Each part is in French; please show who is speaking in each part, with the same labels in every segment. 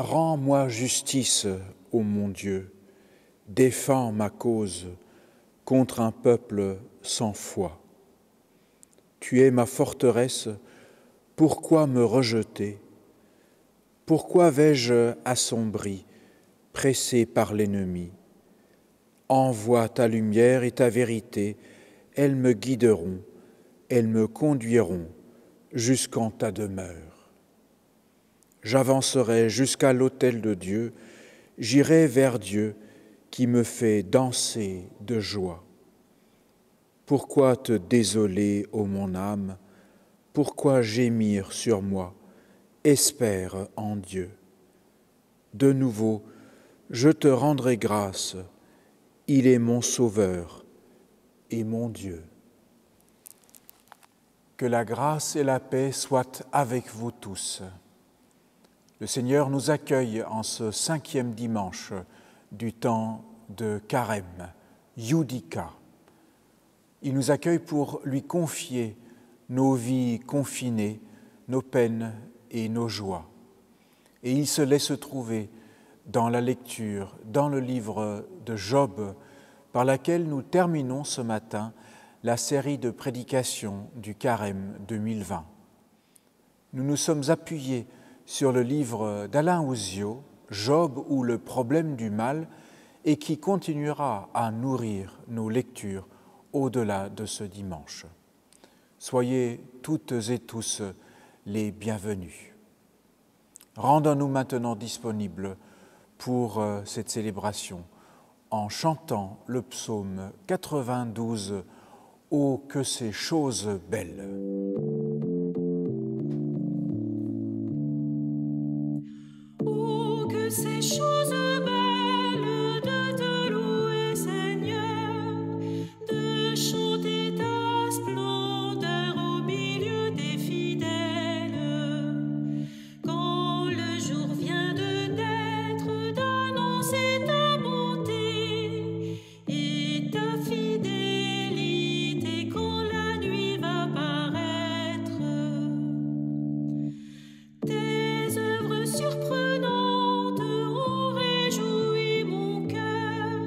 Speaker 1: Rends-moi justice, ô mon Dieu, défends ma cause contre un peuple sans foi. Tu es ma forteresse, pourquoi me rejeter? Pourquoi vais-je assombri, pressé par l'ennemi? Envoie ta lumière et ta vérité, elles me guideront, elles me conduiront jusqu'en ta demeure. J'avancerai jusqu'à l'autel de Dieu, j'irai vers Dieu qui me fait danser de joie. Pourquoi te désoler, ô mon âme? Pourquoi gémir sur moi? Espère en Dieu. De nouveau, je te rendrai grâce. Il est mon Sauveur et mon Dieu. Que la grâce et la paix soient avec vous tous. Le Seigneur nous accueille en ce 5e dimanche du temps de Carême, Judica. Il nous accueille pour lui confier nos vies confinées, nos peines et nos joies. Et il se laisse trouver dans la lecture, dans le livre de Job, par laquelle nous terminons ce matin la série de prédications du Carême 2020. Nous nous sommes appuyés sur le livre d'Alain Ouzio, Job ou le problème du mal, et qui continuera à nourrir nos lectures au-delà de ce dimanche. Soyez toutes et tous les bienvenus. Rendons-nous maintenant disponibles pour cette célébration en chantant le psaume 92 « Oh, que ces choses belles !»
Speaker 2: Oh, que ces choses belles de te louer, Seigneur, de chanter ta splendeur au milieu des fidèles. Quand le jour vient de naître, d'annoncer ta bonté et ta fidélité quand la nuit va paraître. Tes œuvres surprenantes ont réjoui mon cœur,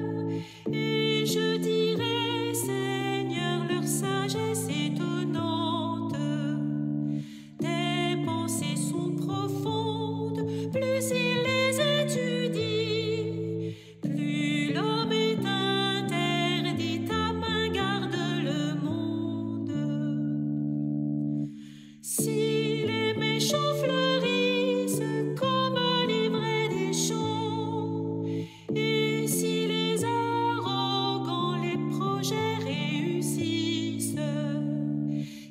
Speaker 2: et je dirai, Seigneur, leur sagesse étonnante. Tes pensées sont profondes, plus il les étudie, plus l'homme est interdit, ta main garde le monde. Si les méchants fleurissent comme l'ivraie des champs, et si les arrogants, les projets réussissent,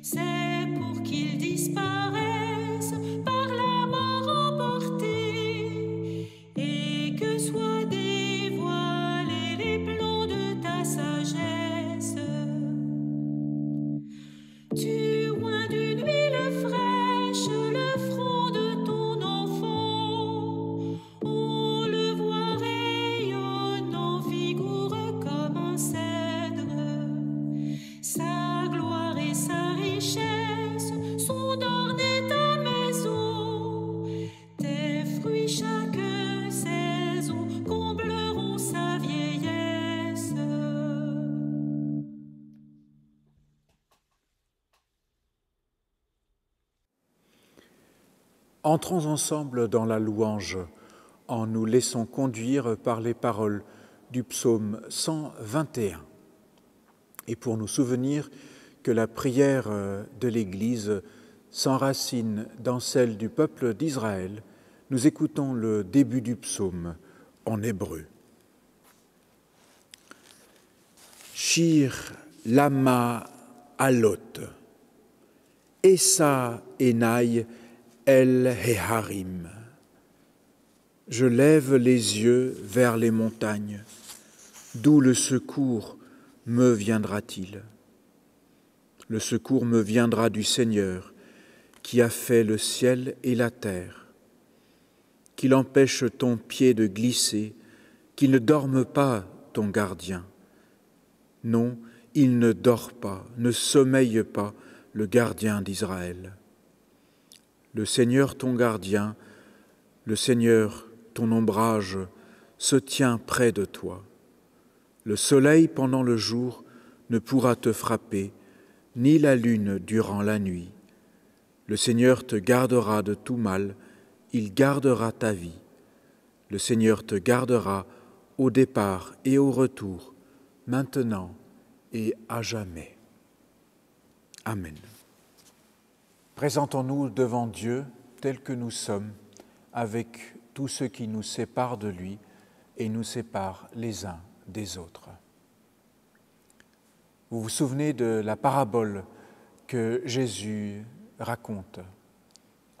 Speaker 2: c'est pour qu'ils disparaissent par la mort emportée, et que soient dévoilés les plans de ta sagesse. Tu oins d'une huile fraîche le front de ton enfant, on le voit rayonnant, vigoureux comme un cèdre. Sa gloire et sa richesse sont d'orner ta maison, tes fruits chaque saison combleront sa vieillesse.
Speaker 1: Entrons ensemble dans la louange en nous laissant conduire par les paroles du psaume 121. Et pour nous souvenir que la prière de l'Église s'enracine dans celle du peuple d'Israël, nous écoutons le début du psaume en hébreu. Shir lama alot, Esa enai El Heharim. Je lève les yeux vers les montagnes. D'où le secours me viendra-t-il? Le secours me viendra du Seigneur, qui a fait le ciel et la terre. Qu'il empêche ton pied de glisser, qu'il ne dorme pas ton gardien. Non, il ne dort pas, ne sommeille pas, le gardien d'Israël. Le Seigneur ton gardien, le Seigneur ton ombrage se tient près de toi. Le soleil pendant le jour ne pourra te frapper, ni la lune durant la nuit. Le Seigneur te gardera de tout mal, il gardera ta vie. Le Seigneur te gardera au départ et au retour, maintenant et à jamais. Amen. Présentons-nous devant Dieu tels que nous sommes, avec tout ce qui nous sépare de lui et nous sépare les uns des autres. Vous vous souvenez de la parabole que Jésus raconte.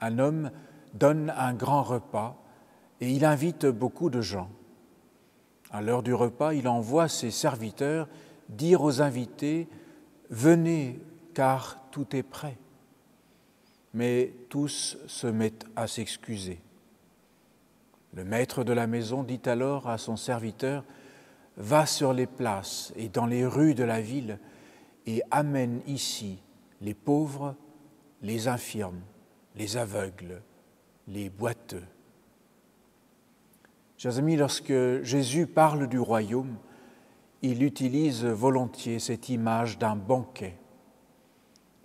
Speaker 1: Un homme donne un grand repas et il invite beaucoup de gens. À l'heure du repas, il envoie ses serviteurs dire aux invités « Venez, car tout est prêt ». Mais tous se mettent à s'excuser. Le maître de la maison dit alors à son serviteur « Va sur les places et dans les rues de la ville et amène ici les pauvres, les infirmes, les aveugles, les boiteux. » Chers amis, lorsque Jésus parle du royaume, il utilise volontiers cette image d'un banquet.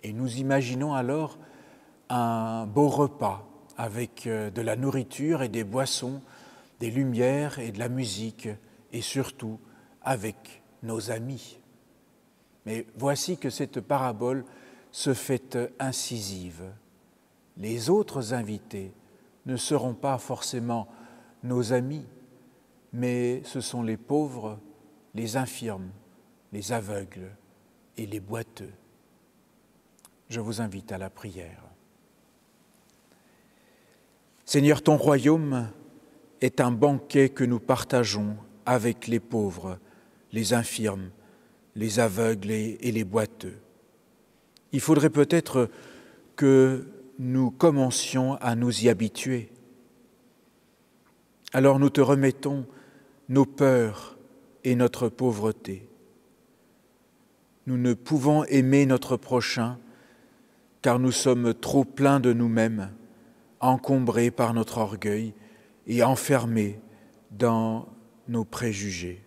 Speaker 1: Et nous imaginons alors un beau repas avec de la nourriture et des boissons, des lumières et de la musique, et surtout avec nos amis. Mais voici que cette parabole se fait incisive. Les autres invités ne seront pas forcément nos amis, mais ce sont les pauvres, les infirmes, les aveugles et les boiteux. Je vous invite à la prière. Seigneur, ton royaume est un banquet que nous partageons avec les pauvres, les infirmes, les aveugles et les boiteux. Il faudrait peut-être que nous commencions à nous y habituer. Alors nous te remettons nos peurs et notre pauvreté. Nous ne pouvons aimer notre prochain car nous sommes trop pleins de nous-mêmes, encombrés par notre orgueil et enfermés dans nos préjugés.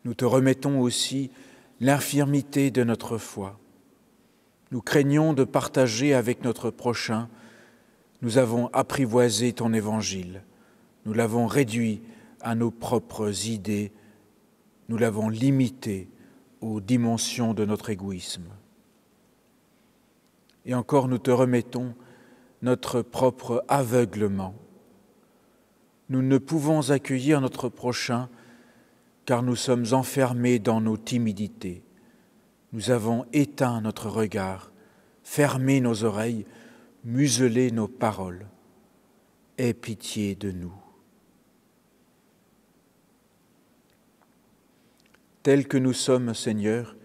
Speaker 1: Nous te remettons aussi l'infirmité de notre foi. Nous craignons de partager avec notre prochain. Nous avons apprivoisé ton évangile. Nous l'avons réduit à nos propres idées. Nous l'avons limité aux dimensions de notre égoïsme. Et encore, nous te remettons notre propre aveuglement. Nous ne pouvons accueillir notre prochain car nous sommes enfermés dans nos timidités. Nous avons éteint notre regard, fermé nos oreilles, muselé nos paroles. Aie pitié de nous. Tels que nous sommes, Seigneur,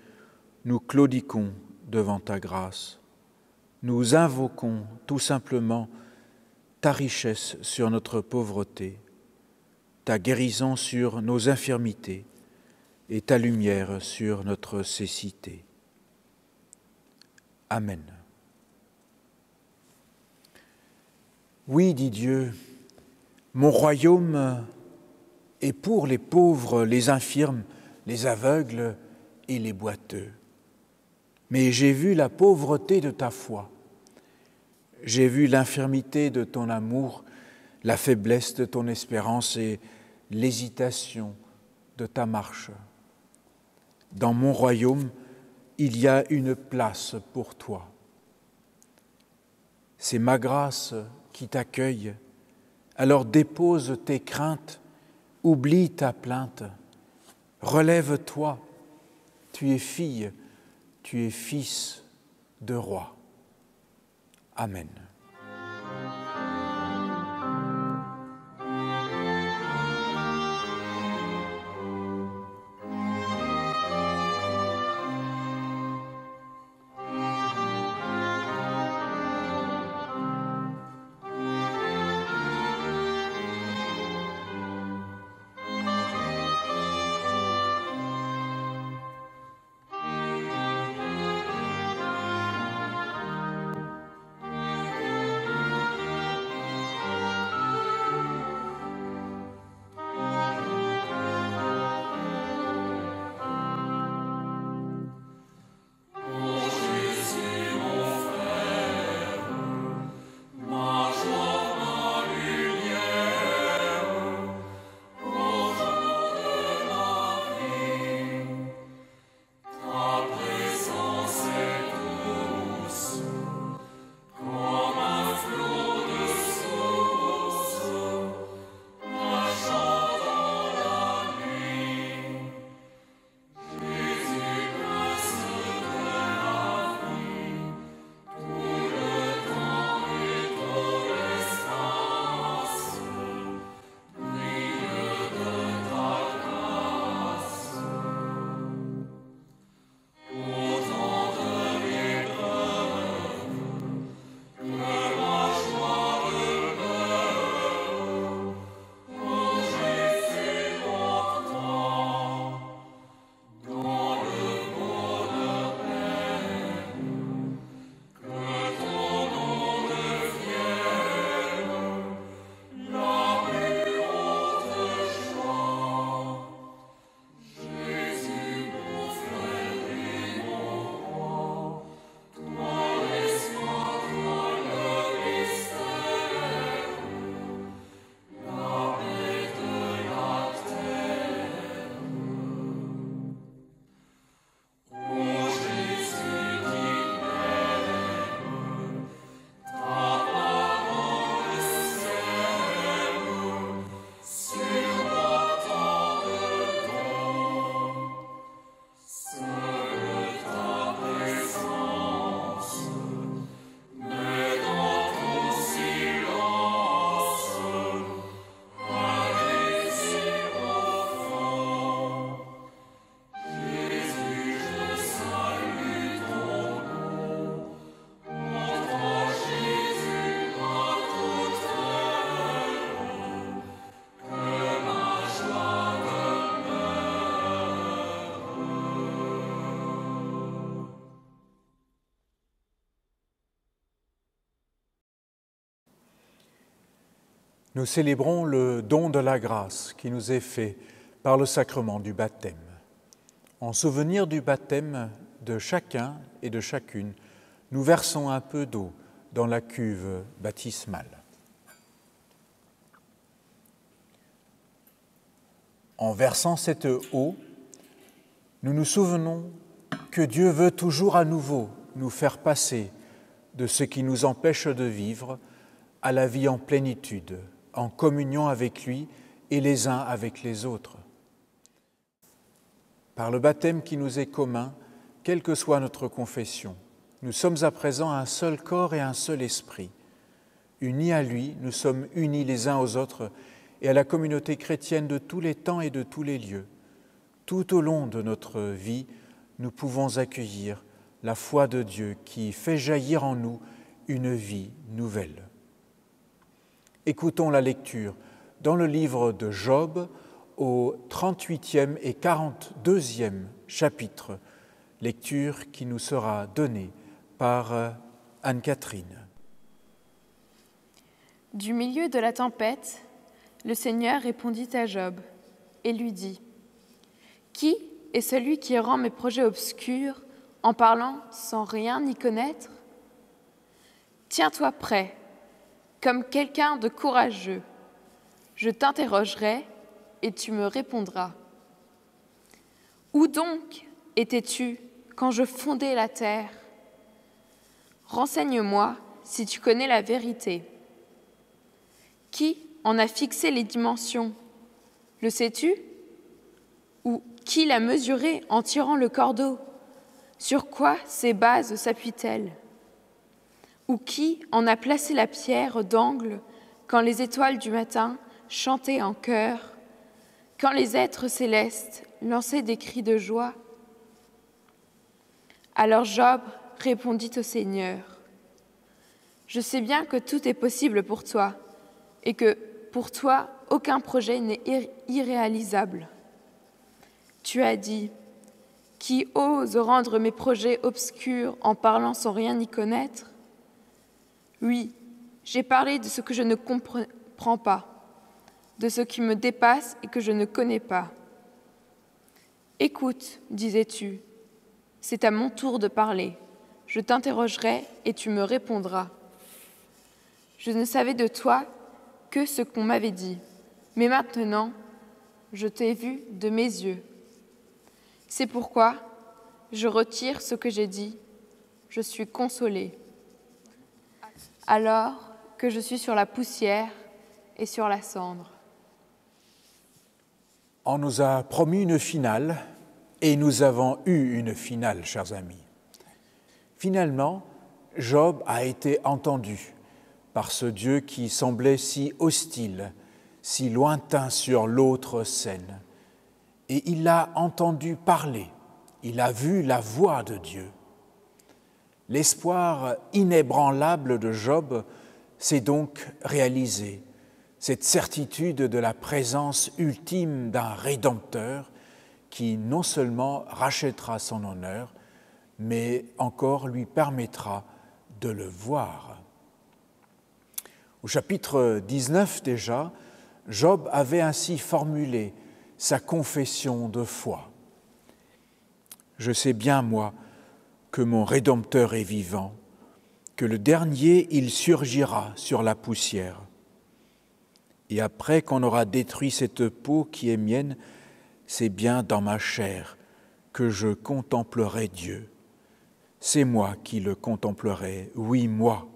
Speaker 1: nous claudiquons devant ta grâce. Nous invoquons tout simplement ta richesse sur notre pauvreté, ta guérison sur nos infirmités et ta lumière sur notre cécité. Amen. Oui, dit Dieu, mon royaume est pour les pauvres, les infirmes, les aveugles et les boiteux. Mais j'ai vu la pauvreté de ta foi. J'ai vu l'infirmité de ton amour, la faiblesse de ton espérance et l'hésitation de ta marche. Dans mon royaume, il y a une place pour toi. C'est ma grâce qui t'accueille. Alors dépose tes craintes, oublie ta plainte. Relève-toi, tu es fille, tu es fils de roi. Amen. Nous célébrons le don de la grâce qui nous est fait par le sacrement du baptême. En souvenir du baptême de chacun et de chacune, nous versons un peu d'eau dans la cuve baptismale. En versant cette eau, nous nous souvenons que Dieu veut toujours à nouveau nous faire passer de ce qui nous empêche de vivre à la vie en plénitude, en communion avec lui et les uns avec les autres. Par le baptême qui nous est commun, quelle que soit notre confession, nous sommes à présent un seul corps et un seul esprit. Unis à lui, nous sommes unis les uns aux autres et à la communauté chrétienne de tous les temps et de tous les lieux. Tout au long de notre vie, nous pouvons accueillir la foi de Dieu qui fait jaillir en nous une vie nouvelle. Écoutons la lecture dans le livre de Job au 38e et 42e chapitre, lecture qui nous sera donnée par Anne-Catherine.
Speaker 3: Du milieu de la tempête, le Seigneur répondit à Job et lui dit : « Qui est celui qui rend mes projets obscurs en parlant sans rien y connaître ? Tiens-toi prêt, comme quelqu'un de courageux. Je t'interrogerai et tu me répondras. Où donc étais-tu quand je fondais la terre ? Renseigne-moi si tu connais la vérité. Qui en a fixé les dimensions ? Le sais-tu ? Ou qui l'a mesuré en tirant le cordeau ? Sur quoi ces bases s'appuient-elles ? Ou qui en a placé la pierre d'angle quand les étoiles du matin chantaient en chœur, quand les êtres célestes lançaient des cris de joie ? Alors Job répondit au Seigneur : « Je sais bien que tout est possible pour toi et que pour toi aucun projet n'est irréalisable. Tu as dit : qui ose rendre mes projets obscurs en parlant sans rien y connaître ? Oui, j'ai parlé de ce que je ne comprends pas, de ce qui me dépasse et que je ne connais pas. Écoute, disais-tu, c'est à mon tour de parler. Je t'interrogerai et tu me répondras. Je ne savais de toi que ce qu'on m'avait dit, mais maintenant, je t'ai vu de mes yeux. C'est pourquoi je retire ce que j'ai dit. Je suis consolée. Alors que je suis sur la poussière et sur la cendre. »
Speaker 1: On nous a promis une finale et nous avons eu une finale, chers amis. Finalement, Job a été entendu par ce Dieu qui semblait si hostile, si lointain sur l'autre scène. Et il a entendu parler, il a vu la voix de Dieu. L'espoir inébranlable de Job s'est donc réalisé, cette certitude de la présence ultime d'un Rédempteur qui non seulement rachètera son honneur, mais encore lui permettra de le voir. Au chapitre 19 déjà, Job avait ainsi formulé sa confession de foi. « Je sais bien, moi, que mon Rédempteur est vivant, que le dernier, il surgira sur la poussière. Et après qu'on aura détruit cette peau qui est mienne, c'est bien dans ma chair que je contemplerai Dieu. C'est moi qui le contemplerai, oui, moi.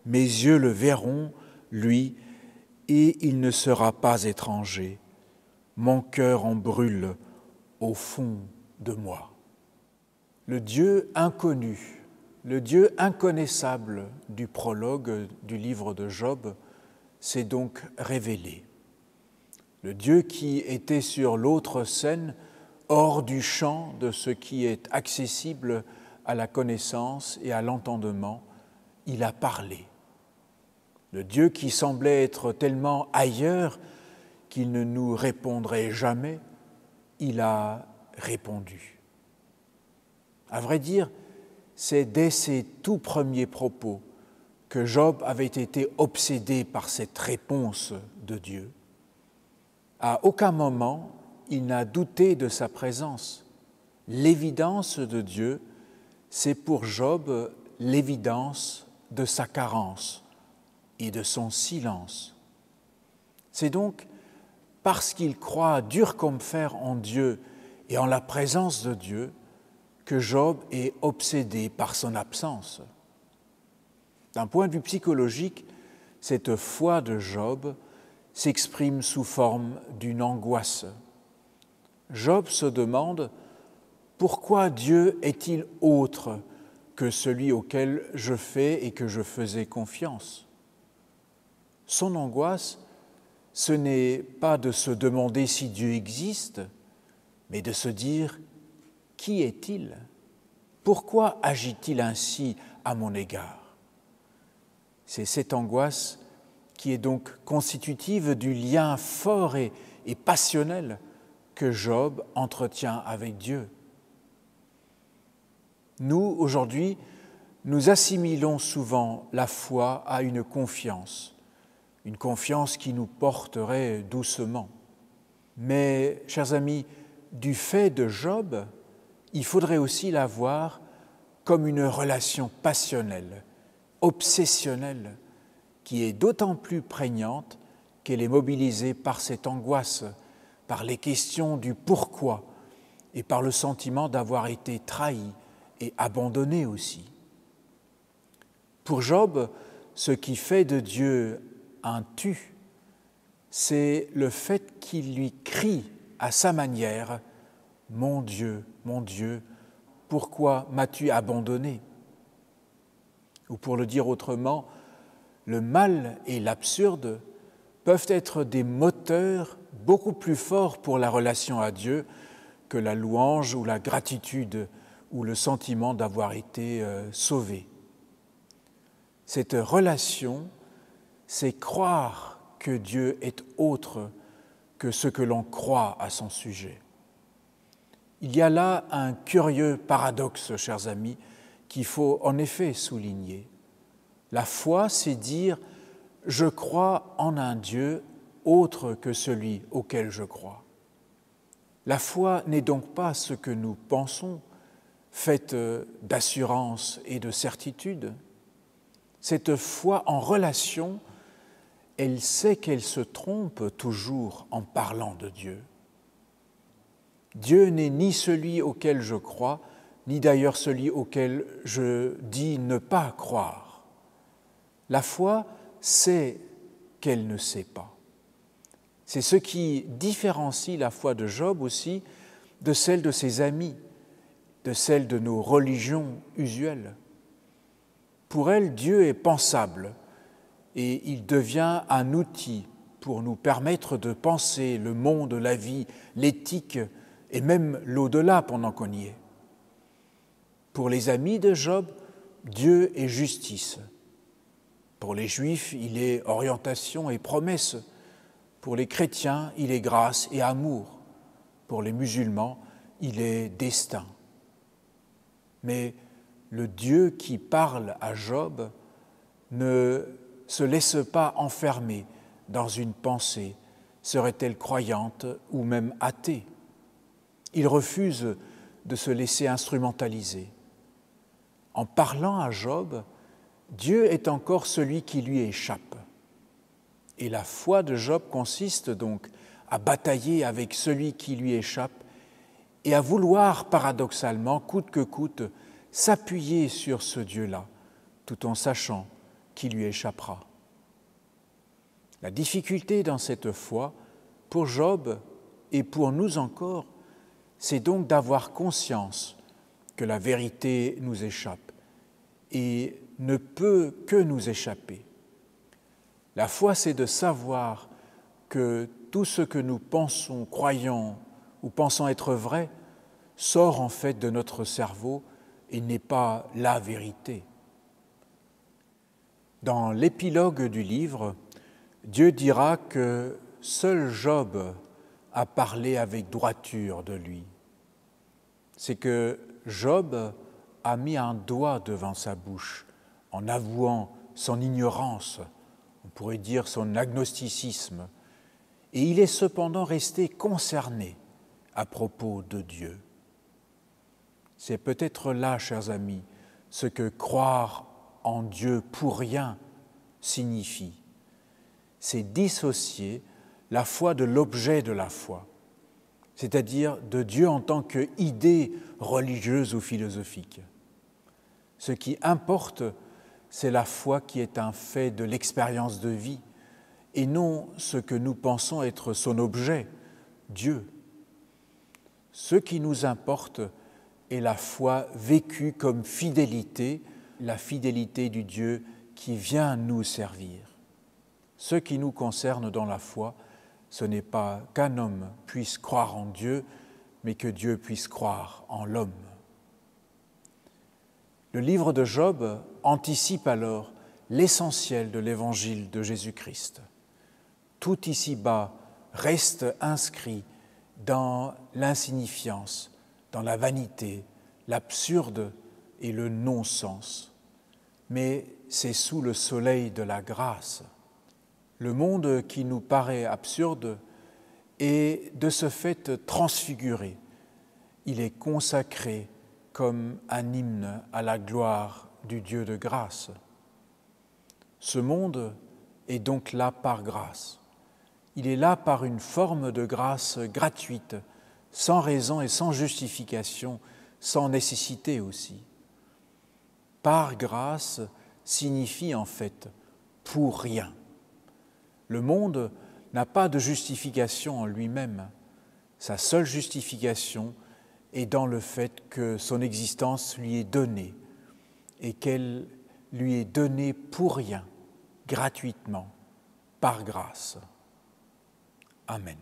Speaker 1: Mes yeux le verront, lui, et il ne sera pas étranger. Mon cœur en brûle au fond de moi. » Le Dieu inconnu, le Dieu inconnaissable du prologue du livre de Job s'est donc révélé. Le Dieu qui était sur l'autre scène, hors du champ de ce qui est accessible à la connaissance et à l'entendement, il a parlé. Le Dieu qui semblait être tellement ailleurs qu'il ne nous répondrait jamais, il a répondu. À vrai dire, c'est dès ses tout premiers propos que Job avait été obsédé par cette réponse de Dieu. À aucun moment, il n'a douté de sa présence. L'évidence de Dieu, c'est pour Job l'évidence de sa carence et de son silence. C'est donc parce qu'il croit dur comme fer en Dieu et en la présence de Dieu que Job est obsédé par son absence. D'un point de vue psychologique, cette foi de Job s'exprime sous forme d'une angoisse. Job se demande « Pourquoi Dieu est-il autre que celui auquel je fais et que je faisais confiance ?» Son angoisse, ce n'est pas de se demander si Dieu existe, mais de se dire « Qui est-il ? Pourquoi agit-il ainsi à mon égard ?» C'est cette angoisse qui est donc constitutive du lien fort et passionnel que Job entretient avec Dieu. Nous, aujourd'hui, nous assimilons souvent la foi à une confiance qui nous porterait doucement. Mais, chers amis, du fait de Job, il faudrait aussi la voir comme une relation passionnelle, obsessionnelle, qui est d'autant plus prégnante qu'elle est mobilisée par cette angoisse, par les questions du pourquoi et par le sentiment d'avoir été trahi et abandonné aussi. Pour Job, ce qui fait de Dieu un tu, c'est le fait qu'il lui crie à sa manière « Mon Dieu, pourquoi m'as-tu abandonné ?» Ou pour le dire autrement, le mal et l'absurde peuvent être des moteurs beaucoup plus forts pour la relation à Dieu que la louange ou la gratitude ou le sentiment d'avoir été sauvé. Cette relation, c'est croire que Dieu est autre que ce que l'on croit à son sujet. Il y a là un curieux paradoxe, chers amis, qu'il faut en effet souligner. La foi, c'est dire « je crois en un Dieu autre que celui auquel je crois ». La foi n'est donc pas ce que nous pensons, faite d'assurance et de certitude. Cette foi en relation, elle sait qu'elle se trompe toujours en parlant de Dieu. Dieu n'est ni celui auquel je crois, ni d'ailleurs celui auquel je dis ne pas croire. La foi sait qu'elle ne sait pas. C'est ce qui différencie la foi de Job aussi de celle de ses amis, de celle de nos religions usuelles. Pour elle, Dieu est pensable et il devient un outil pour nous permettre de penser le monde, la vie, l'éthique et même l'au-delà pendant qu'on y est. Pour les amis de Job, Dieu est justice. Pour les Juifs, il est orientation et promesse. Pour les chrétiens, il est grâce et amour. Pour les musulmans, il est destin. Mais le Dieu qui parle à Job ne se laisse pas enfermer dans une pensée, serait-elle croyante ou même athée. Il refuse de se laisser instrumentaliser. En parlant à Job, Dieu est encore celui qui lui échappe. Et la foi de Job consiste donc à batailler avec celui qui lui échappe et à vouloir paradoxalement, coûte que coûte, s'appuyer sur ce Dieu-là, tout en sachant qu'il lui échappera. La difficulté dans cette foi, pour Job et pour nous encore, c'est donc d'avoir conscience que la vérité nous échappe et ne peut que nous échapper. La foi, c'est de savoir que tout ce que nous pensons, croyons ou pensons être vrai sort en fait de notre cerveau et n'est pas la vérité. Dans l'épilogue du livre, Dieu dira que seul Job a parlé avec droiture de lui. C'est que Job a mis un doigt devant sa bouche en avouant son ignorance, on pourrait dire son agnosticisme, et il est cependant resté concerné à propos de Dieu. C'est peut-être là, chers amis, ce que croire en Dieu pour rien signifie. C'est dissocier la foi de l'objet de la foi, c'est-à-dire de Dieu en tant qu'idée religieuse ou philosophique. Ce qui importe, c'est la foi qui est un fait de l'expérience de vie, et non ce que nous pensons être son objet, Dieu. Ce qui nous importe est la foi vécue comme fidélité, la fidélité du Dieu qui vient nous servir. Ce qui nous concerne dans la foi, ce n'est pas qu'un homme puisse croire en Dieu, mais que Dieu puisse croire en l'homme. Le livre de Job anticipe alors l'essentiel de l'évangile de Jésus-Christ. Tout ici-bas reste inscrit dans l'insignifiance, dans la vanité, l'absurde et le non-sens. Mais c'est sous le soleil de la grâce. Le monde qui nous paraît absurde est de ce fait transfiguré. Il est consacré comme un hymne à la gloire du Dieu de grâce. Ce monde est donc là par grâce. Il est là par une forme de grâce gratuite, sans raison et sans justification, sans nécessité aussi. Par grâce signifie en fait pour rien. Le monde n'a pas de justification en lui-même. Sa seule justification est dans le fait que son existence lui est donnée et qu'elle lui est donnée pour rien, gratuitement, par grâce. Amen.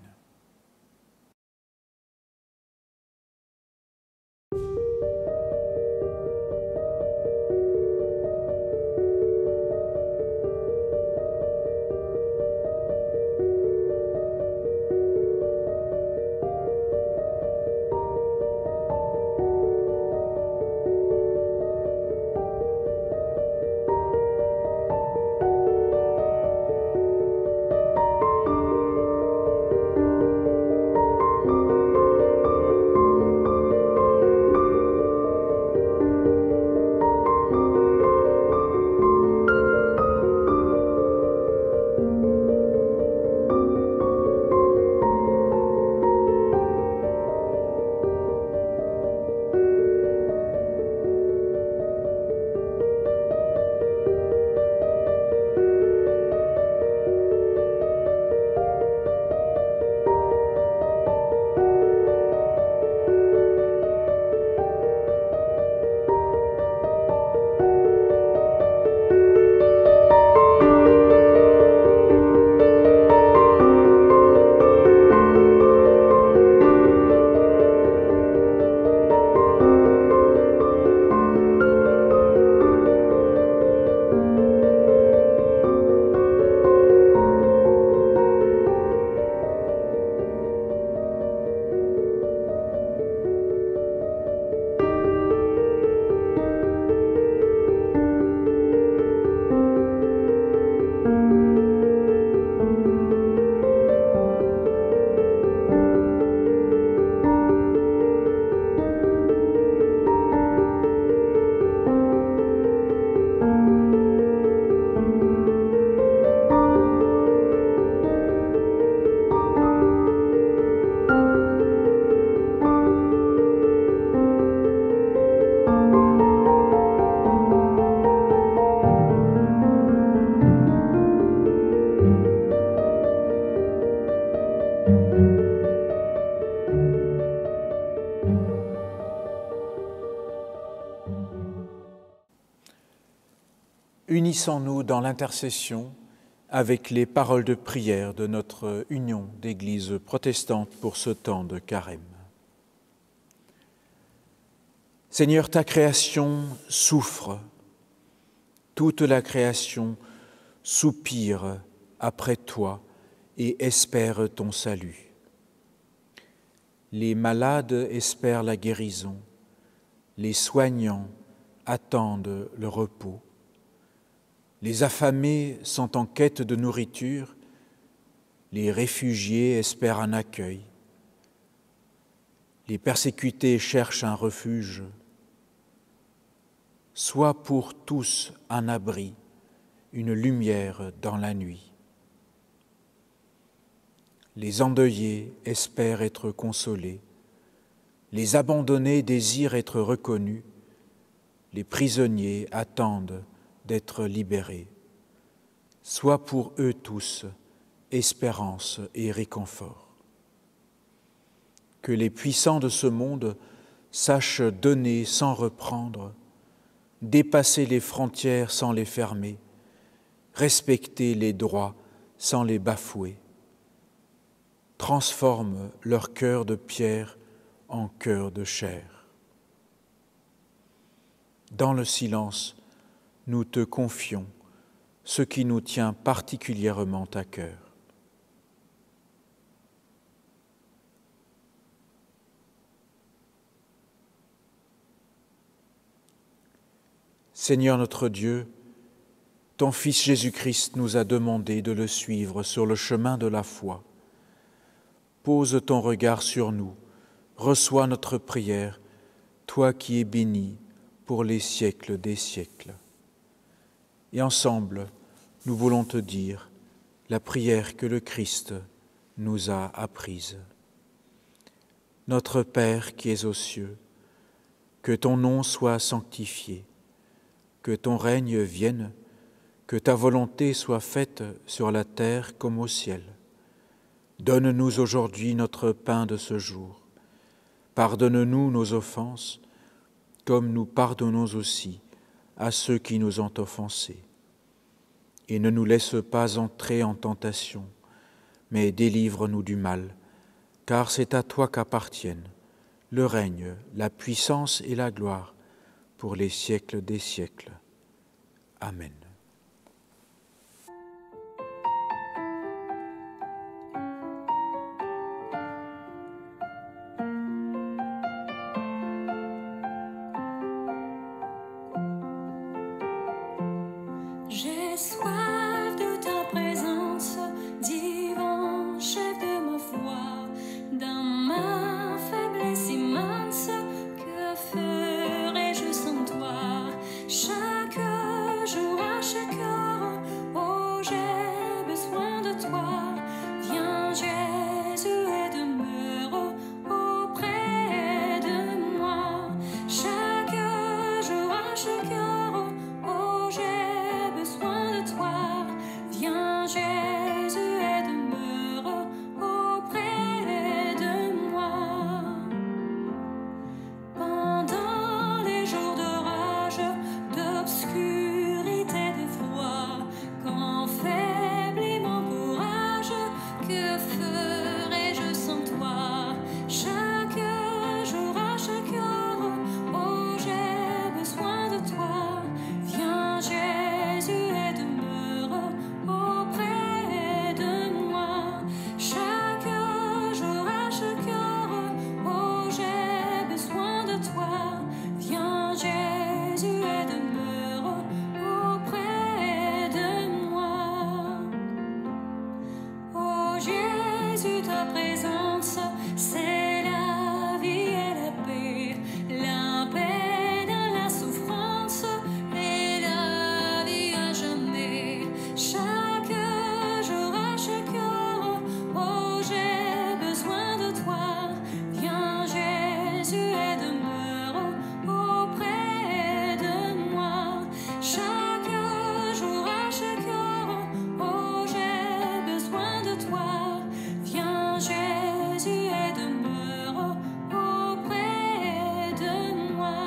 Speaker 1: Unissons-nous dans l'intercession avec les paroles de prière de notre union d'Église protestante pour ce temps de carême. Seigneur, ta création souffre, toute la création soupire après toi et espère ton salut. Les malades espèrent la guérison, les soignants attendent le repos. Les affamés sont en quête de nourriture, les réfugiés espèrent un accueil, les persécutés cherchent un refuge. Sois pour tous un abri, une lumière dans la nuit. Les endeuillés espèrent être consolés, les abandonnés désirent être reconnus, les prisonniers attendent d'être libérés. Sois pour eux tous espérance et réconfort. Que les puissants de ce monde sachent donner sans reprendre, dépasser les frontières sans les fermer, respecter les droits sans les bafouer. Transforme leur cœur de pierre en cœur de chair. Dans le silence, nous te confions ce qui nous tient particulièrement à cœur. Seigneur notre Dieu, ton Fils Jésus-Christ nous a demandé de le suivre sur le chemin de la foi. Pose ton regard sur nous, reçois notre prière, toi qui es béni pour les siècles des siècles. Et ensemble, nous voulons te dire la prière que le Christ nous a apprise. Notre Père qui es aux cieux, que ton nom soit sanctifié, que ton règne vienne, que ta volonté soit faite sur la terre comme au ciel. Donne-nous aujourd'hui notre pain de ce jour. Pardonne-nous nos offenses, comme nous pardonnons aussi à ceux qui nous ont offensés. Et ne nous laisse pas entrer en tentation, mais délivre-nous du mal, car c'est à toi qu'appartiennent le règne, la puissance et la gloire pour les siècles des siècles. Amen.
Speaker 2: J'ai soif de ta présence, divin chef de ma foi, dans ma faiblesse immense, que ferais-je sans toi? Chaque jour, à chaque heure, oh j'ai besoin de toi. Viens Jésus et demeure auprès de moi. Chaque jour, à chaque heure, oh j'ai besoin de toi. Viens Jésus et demeure auprès de moi. Pendant les jours d'orage, d'obscurité, de froid, quand faiblit mon courage, que ferais-je sans toi? Chaque jour, à chaque heure, oh j'ai besoin de toi. Viens Jésus et demeure auprès de moi. Chaque jour, à chaque heure, oh j'ai besoin de toi. Viens Jésus et demeure auprès de moi. Oh Jésus, ta présence, c'est la vie et la paix dans la souffrance et la vie à jamais. Chaque jour, à chaque heure, oh j'ai besoin de toi. Viens Jésus et demeure auprès de moi. Chaque jour, à chaque heure, oh j'ai besoin de toi. Viens Jésus et demeure auprès de moi.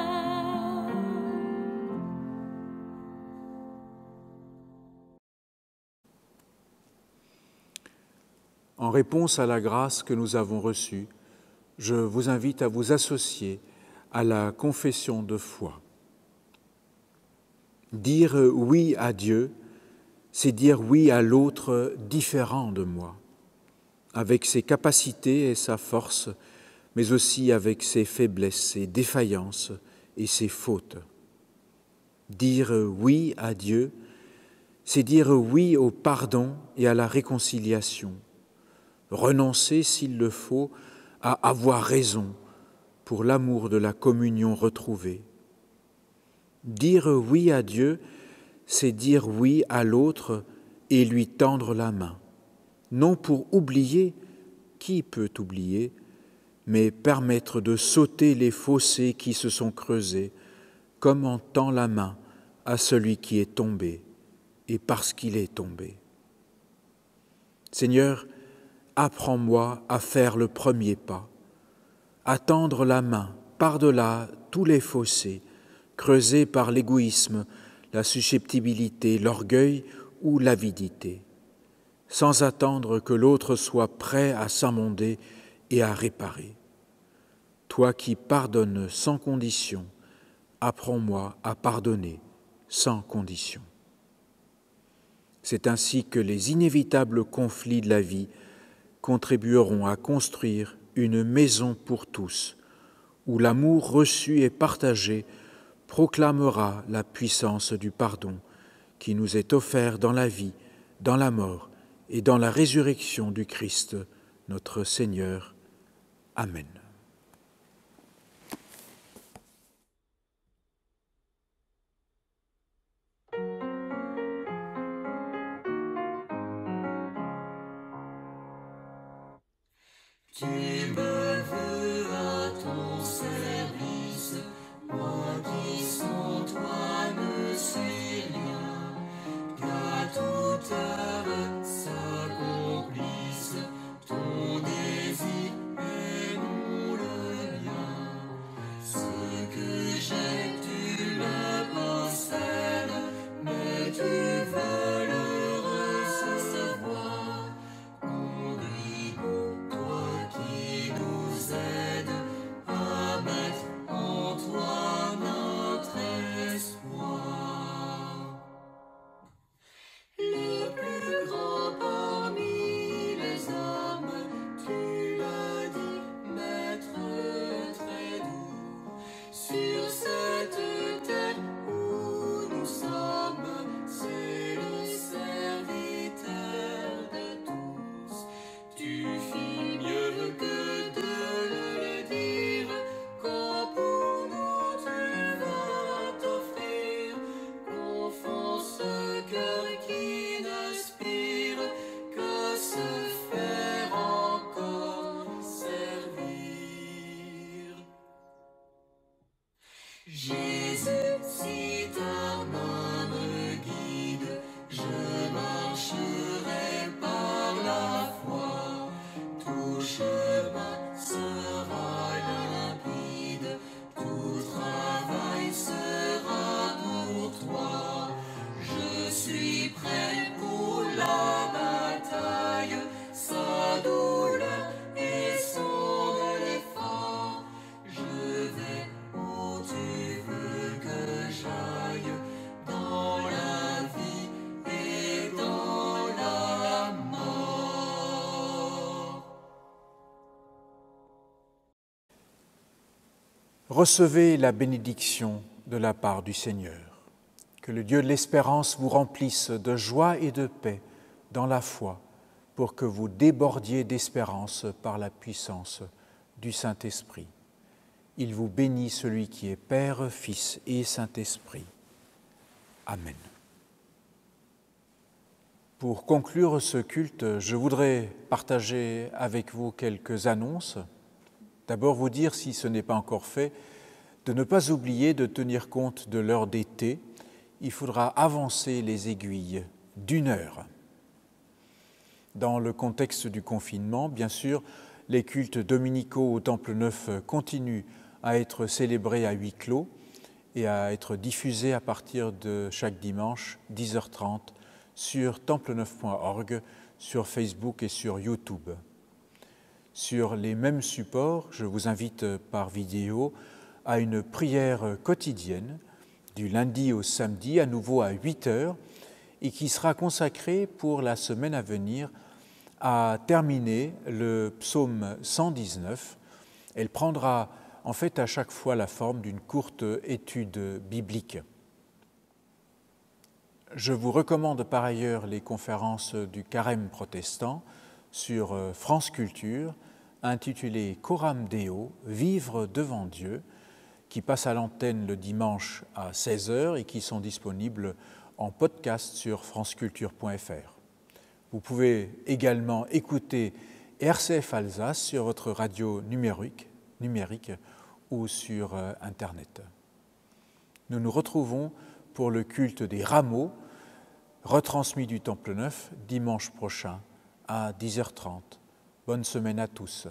Speaker 1: En réponse à la grâce que nous avons reçue, je vous invite à vous associer à la confession de foi. Dire oui à Dieu, c'est dire oui à l'autre différent de moi, avec ses capacités et sa force, mais aussi avec ses faiblesses, ses défaillances et ses fautes. Dire oui à Dieu, c'est dire oui au pardon et à la réconciliation, renoncer s'il le faut à avoir raison pour l'amour de la communion retrouvée. Dire oui à Dieu, c'est dire oui à l'autre et lui tendre la main, non pour oublier, qui peut oublier, mais permettre de sauter les fossés qui se sont creusés, comme on tend la main à celui qui est tombé, et parce qu'il est tombé. Seigneur, apprends-moi à faire le premier pas, à tendre la main par-delà tous les fossés, creusés par l'égoïsme, la susceptibilité, l'orgueil ou l'avidité, sans attendre que l'autre soit prêt à s'amender et à réparer. Toi qui pardonnes sans condition, apprends-moi à pardonner sans condition. C'est ainsi que les inévitables conflits de la vie contribueront à construire une maison pour tous, où l'amour reçu et partagé proclamera la puissance du pardon qui nous est offert dans la vie, dans la mort et dans la résurrection du Christ, notre Seigneur. Amen.
Speaker 2: Tu me veux à ton service, moi qui sans toi ne suis rien, qu'à toute heure s'accomplisse ton désir et non le mien. Ce que j'ai, tu le possèdes, mais tu veux le recevoir. Conduis-nous, toi qui nous aides, à mettre en toi notre espoir. Le plus grand parmi les hommes, tu l'as dit, maître très doux. Sur cette terre où nous sommes, c'est le serviteur de tous. Tu fis mieux que de le dire, quand pour nous tu vas t'offrir. Confond ce cœur qui n'aspire qu'à se faire encore servir. Jésus, si ta main me guide, je marcherai par la foi. Tout chemin sera limpide, tout travail sera pour toi. Je suis prêt pour la bataille, sa douleur et son effort. Je vais où tu veux que j'aille, dans la vie et dans la mort.
Speaker 1: Recevez la bénédiction de la part du Seigneur. Que le Dieu de l'espérance vous remplisse de joie et de paix dans la foi, pour que vous débordiez d'espérance par la puissance du Saint-Esprit. Il vous bénit celui qui est Père, Fils et Saint-Esprit. Amen. Pour conclure ce culte, je voudrais partager avec vous quelques annonces. D'abord vous dire, si ce n'est pas encore fait, de ne pas oublier de tenir compte de l'heure d'été. Il faudra avancer les aiguilles d'1 heure. Dans le contexte du confinement, bien sûr, les cultes dominicaux au Temple Neuf continuent à être célébrés à huis clos et à être diffusés à partir de chaque dimanche, 10h30, sur templeneuf.org, sur Facebook et sur YouTube. Sur les mêmes supports, je vous invite par vidéo à une prière quotidienne du lundi au samedi, à nouveau à 8h, et qui sera consacrée pour la semaine à venir à terminer le psaume 119. Elle prendra en fait à chaque fois la forme d'une courte étude biblique. Je vous recommande par ailleurs les conférences du Carême protestant sur France Culture, intitulées Coram Deo, Vivre devant Dieu, qui passent à l'antenne le dimanche à 16h et qui sont disponibles en podcast sur franceculture.fr. Vous pouvez également écouter RCF Alsace sur votre radio numérique ou sur Internet. Nous nous retrouvons pour le culte des rameaux, retransmis du Temple Neuf, dimanche prochain à 10h30. Bonne semaine à tous.